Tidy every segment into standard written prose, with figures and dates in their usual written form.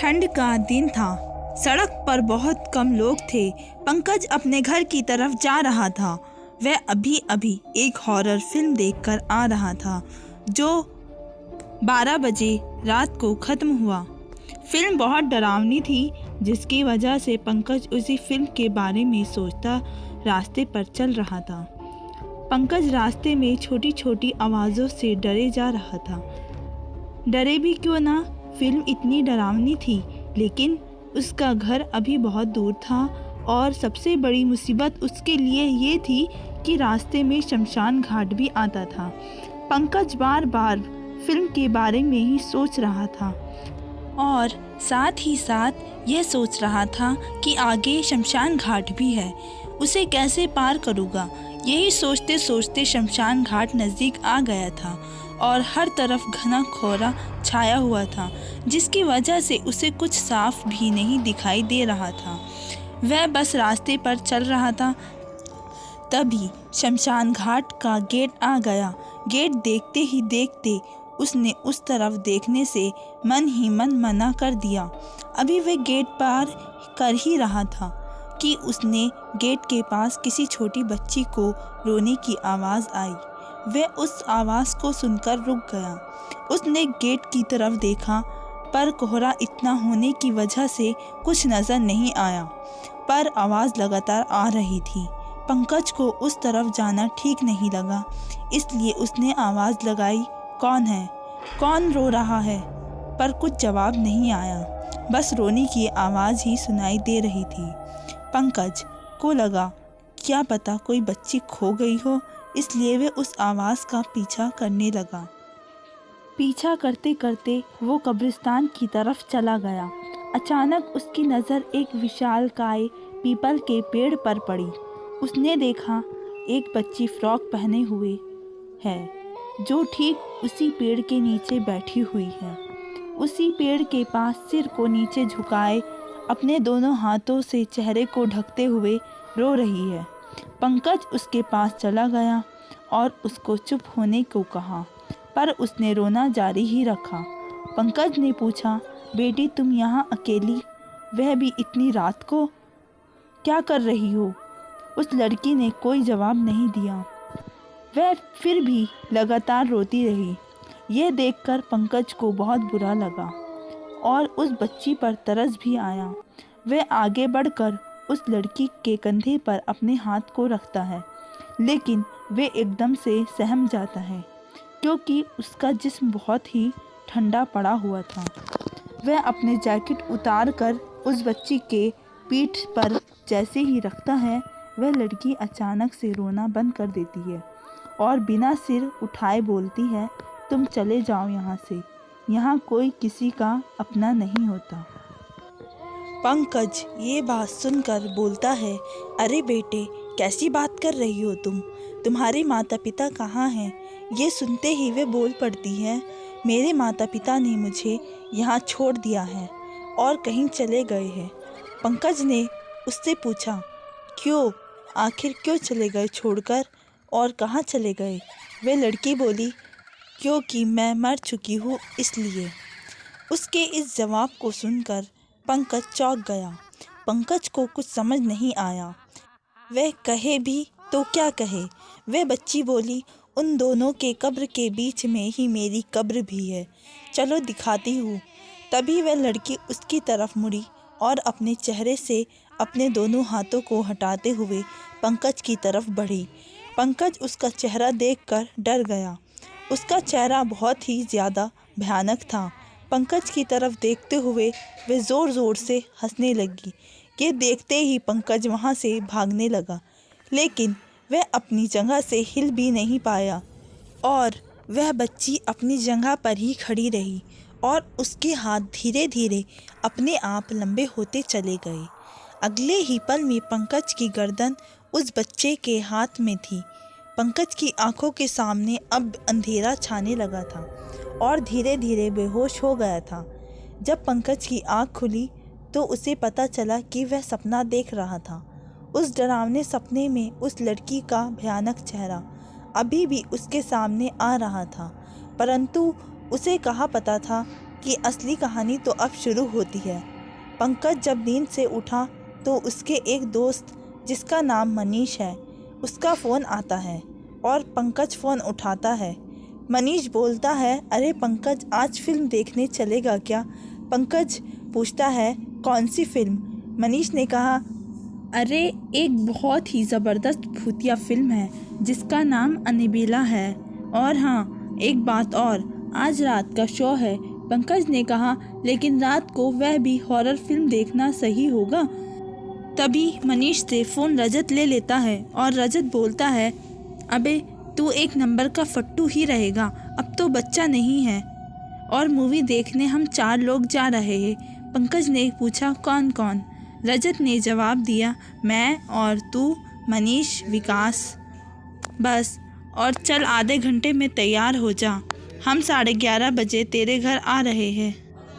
ठंड का दिन था। सड़क पर बहुत कम लोग थे। पंकज अपने घर की तरफ जा रहा था। वह अभी अभी एक हॉरर फिल्म देखकर आ रहा था जो 12 बजे रात को ख़त्म हुआ। फिल्म बहुत डरावनी थी, जिसकी वजह से पंकज उसी फिल्म के बारे में सोचता रास्ते पर चल रहा था। पंकज रास्ते में छोटी छोटी आवाज़ों से डरे जा रहा था। डरे भी क्यों ना, फिल्म इतनी डरावनी थी, लेकिन उसका घर अभी बहुत दूर था और सबसे बड़ी मुसीबत उसके लिए ये थी कि रास्ते में शमशान घाट भी आता था। पंकज बार बार फिल्म के बारे में ही सोच रहा था और साथ ही साथ यह सोच रहा था कि आगे शमशान घाट भी है, उसे कैसे पार करूँगा। यही सोचते सोचते शमशान घाट नज़दीक आ गया था और हर तरफ घना कोहरा छाया हुआ था, जिसकी वजह से उसे कुछ साफ भी नहीं दिखाई दे रहा था। वह बस रास्ते पर चल रहा था। तभी शमशान घाट का गेट आ गया। गेट देखते ही देखते उसने उस तरफ देखने से मन ही मन मना कर दिया। अभी वह गेट पार कर ही रहा था कि उसने गेट के पास किसी छोटी बच्ची को रोने की आवाज़ आई। वह उस आवाज़ को सुनकर रुक गया। उसने गेट की तरफ देखा, पर कोहरा इतना होने की वजह से कुछ नज़र नहीं आया, पर आवाज़ लगातार आ रही थी। पंकज को उस तरफ जाना ठीक नहीं लगा, इसलिए उसने आवाज़ लगाई, कौन है, कौन रो रहा है? पर कुछ जवाब नहीं आया, बस रोने की आवाज़ ही सुनाई दे रही थी। पंकज को लगा क्या पता कोई बच्ची खो गई हो, इसलिए वे उस आवाज़ का पीछा करने लगा। पीछा करते करते वो कब्रिस्तान की तरफ चला गया। अचानक उसकी नज़र एक विशालकाय पीपल के पेड़ पर पड़ी। उसने देखा एक बच्ची फ्रॉक पहने हुए है, जो ठीक उसी पेड़ के नीचे बैठी हुई है। उसी पेड़ के पास सिर को नीचे झुकाए अपने दोनों हाथों से चेहरे को ढकते हुए रो रही है। पंकज उसके पास चला गया और उसको चुप होने को कहा, पर उसने रोना जारी ही रखा। पंकज ने पूछा, बेटी तुम यहाँ अकेली, वह भी इतनी रात को, क्या कर रही हो? उस लड़की ने कोई जवाब नहीं दिया। वह फिर भी लगातार रोती रही। यह देखकर पंकज को बहुत बुरा लगा और उस बच्ची पर तरस भी आया। वह आगे बढ़कर उस लड़की के कंधे पर अपने हाथ को रखता है, लेकिन वे एकदम से सहम जाता है क्योंकि उसका जिस्म बहुत ही ठंडा पड़ा हुआ था। वह अपने जैकेट उतार कर उस बच्ची के पीठ पर जैसे ही रखता है, वह लड़की अचानक से रोना बंद कर देती है और बिना सिर उठाए बोलती है, तुम चले जाओ यहाँ से, यहाँ कोई किसी का अपना नहीं होता। पंकज ये बात सुनकर बोलता है, अरे बेटे कैसी बात कर रही हो तुम? तुम्हारे माता पिता कहाँ हैं? ये सुनते ही वे बोल पड़ती है, मेरे माता पिता ने मुझे यहाँ छोड़ दिया है और कहीं चले गए हैं। पंकज ने उससे पूछा, क्यों, आखिर क्यों चले गए छोड़कर, और कहाँ चले गए? वे लड़की बोली, क्योंकि मैं मर चुकी हूँ इसलिए। उसके इस जवाब को सुनकर पंकज चौंक गया। पंकज को कुछ समझ नहीं आया, वह कहे भी तो क्या कहे। वह बच्ची बोली, उन दोनों के कब्र के बीच में ही मेरी कब्र भी है, चलो दिखाती हूँ। तभी वह लड़की उसकी तरफ मुड़ी और अपने चेहरे से अपने दोनों हाथों को हटाते हुए पंकज की तरफ बढ़ी। पंकज उसका चेहरा देखकर डर गया। उसका चेहरा बहुत ही ज़्यादा भयानक था। पंकज की तरफ देखते हुए वह ज़ोर ज़ोर से हंसने लगी। ये देखते ही पंकज वहाँ से भागने लगा, लेकिन वह अपनी जगह से हिल भी नहीं पाया और वह बच्ची अपनी जगह पर ही खड़ी रही और उसके हाथ धीरे धीरे अपने आप लंबे होते चले गए। अगले ही पल में पंकज की गर्दन उस बच्चे के हाथ में थी। पंकज की आंखों के सामने अब अंधेरा छाने लगा था और धीरे धीरे बेहोश हो गया था। जब पंकज की आंख खुली तो उसे पता चला कि वह सपना देख रहा था। उस डरावने सपने में उस लड़की का भयानक चेहरा अभी भी उसके सामने आ रहा था, परंतु उसे कहाँ पता था कि असली कहानी तो अब शुरू होती है। पंकज जब नींद से उठा तो उसके एक दोस्त जिसका नाम मनीष है उसका फ़ोन आता है और पंकज फ़ोन उठाता है। मनीष बोलता है, अरे पंकज, आज फिल्म देखने चलेगा क्या? पंकज पूछता है, कौन सी फिल्म? मनीष ने कहा, अरे एक बहुत ही ज़बरदस्त भूतिया फिल्म है जिसका नाम अनीबेला है। और हाँ, एक बात और, आज रात का शो है। पंकज ने कहा, लेकिन रात को वह भी हॉरर फिल्म देखना सही होगा। तभी मनीष से फ़ोन रजत ले लेता है और रजत बोलता है, अबे तू एक नंबर का फट्टू ही रहेगा, अब तो बच्चा नहीं है और मूवी देखने हम 4 लोग जा रहे हैं। पंकज ने पूछा, कौन कौन? रजत ने जवाब दिया, मैं और तू, मनीष, विकास, बस। और चल आधे घंटे में तैयार हो जा, हम 11:30 बजे तेरे घर आ रहे हैं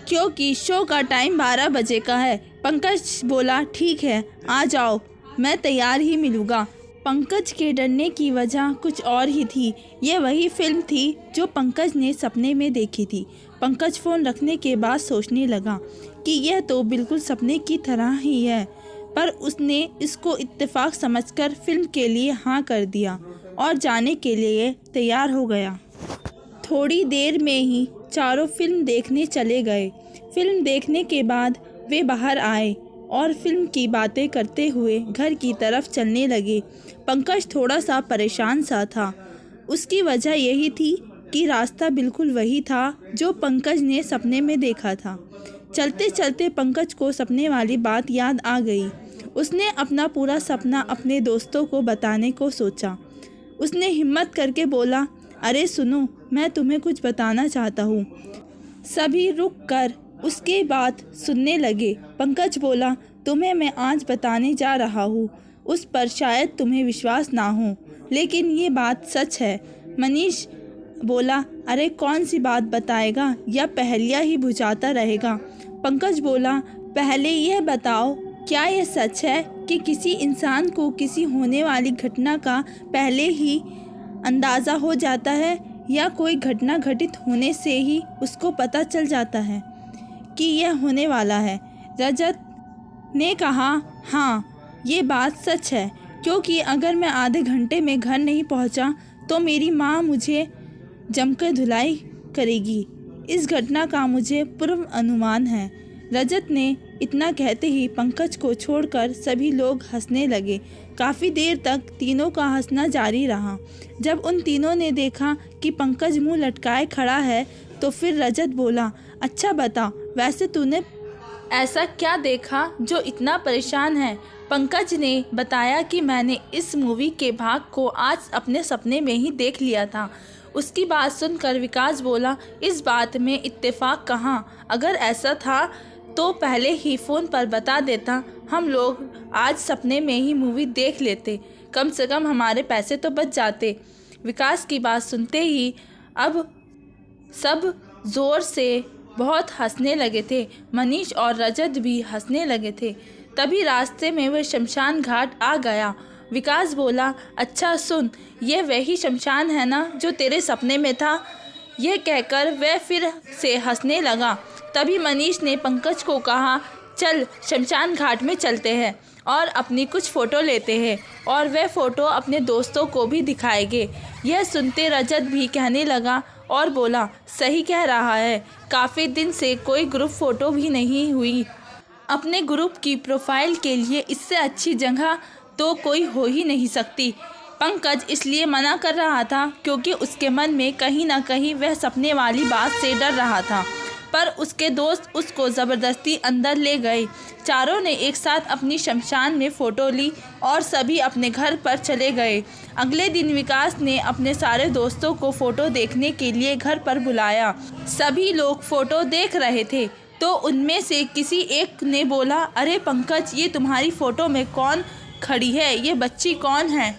क्योंकि शो का टाइम 12 बजे का है। पंकज बोला, ठीक है, आ जाओ, मैं तैयार ही मिलूँगा। पंकज के डरने की वजह कुछ और ही थी। ये वही फिल्म थी जो पंकज ने सपने में देखी थी। पंकज फ़ोन रखने के बाद सोचने लगा कि यह तो बिल्कुल सपने की तरह ही है, पर उसने इसको इत्तेफाक समझकर फिल्म के लिए हाँ कर दिया और जाने के लिए तैयार हो गया। थोड़ी देर में ही चारों फिल्म देखने चले गए। फिल्म देखने के बाद वे बाहर आए और फिल्म की बातें करते हुए घर की तरफ चलने लगे। पंकज थोड़ा सा परेशान सा था। उसकी वजह यही थी कि रास्ता बिल्कुल वही था जो पंकज ने सपने में देखा था। चलते चलते पंकज को सपने वाली बात याद आ गई। उसने अपना पूरा सपना अपने दोस्तों को बताने को सोचा। उसने हिम्मत करके बोला, अरे सुनो, मैं तुम्हें कुछ बताना चाहता हूँ। सभी रुक कर उसके बात सुनने लगे। पंकज बोला, तुम्हें मैं आज बताने जा रहा हूँ, उस पर शायद तुम्हें विश्वास ना हो, लेकिन ये बात सच है। मनीष बोला, अरे कौन सी बात बताएगा या पहेलियाँ ही बुझाता रहेगा? पंकज बोला, पहले यह बताओ, क्या यह सच है कि किसी इंसान को किसी होने वाली घटना का पहले ही अंदाज़ा हो जाता है या कोई घटना घटित होने से ही उसको पता चल जाता है कि यह होने वाला है? रजत ने कहा, हाँ ये बात सच है, क्योंकि अगर मैं आधे घंटे में घर नहीं पहुंचा तो मेरी माँ मुझे जमकर धुलाई करेगी। इस घटना का मुझे पूर्व अनुमान है। रजत ने इतना कहते ही पंकज को छोड़कर सभी लोग हंसने लगे। काफ़ी देर तक तीनों का हंसना जारी रहा। जब उन तीनों ने देखा कि पंकज मुंह लटकाए खड़ा है तो फिर रजत बोला, अच्छा बता, वैसे तूने ऐसा क्या देखा जो इतना परेशान है? पंकज ने बताया कि मैंने इस मूवी के भाग को आज अपने सपने में ही देख लिया था। उसकी बात सुनकर विकास बोला, इस बात में इत्तेफाक कहाँ? अगर ऐसा था तो पहले ही फ़ोन पर बता देता, हम लोग आज सपने में ही मूवी देख लेते, कम से कम हमारे पैसे तो बच जाते। विकास की बात सुनते ही अब सब ज़ोर से बहुत हंसने लगे थे। मनीष और रजत भी हंसने लगे थे। तभी रास्ते में वह शमशान घाट आ गया। विकास बोला, अच्छा सुन, ये वही शमशान है ना जो तेरे सपने में था? यह कहकर वह फिर से हंसने लगा। तभी मनीष ने पंकज को कहा, चल शमशान घाट में चलते हैं और अपनी कुछ फ़ोटो लेते हैं और वह फ़ोटो अपने दोस्तों को भी दिखाएंगे। यह सुनते रजत भी कहने लगा और बोला, सही कह रहा है, काफ़ी दिन से कोई ग्रुप फ़ोटो भी नहीं हुई। अपने ग्रुप की प्रोफाइल के लिए इससे अच्छी जगह तो कोई हो ही नहीं सकती। पंकज इसलिए मना कर रहा था क्योंकि उसके मन में कहीं ना कहीं वह सपने वाली बात से डर रहा था, पर उसके दोस्त उसको ज़बरदस्ती अंदर ले गए। चारों ने एक साथ अपनी शमशान में फ़ोटो ली और सभी अपने घर पर चले गए। अगले दिन विकास ने अपने सारे दोस्तों को फ़ोटो देखने के लिए घर पर बुलाया। सभी लोग फ़ोटो देख रहे थे तो उनमें से किसी एक ने बोला, अरे पंकज, ये तुम्हारी फ़ोटो में कौन खड़ी है? ये बच्ची कौन है?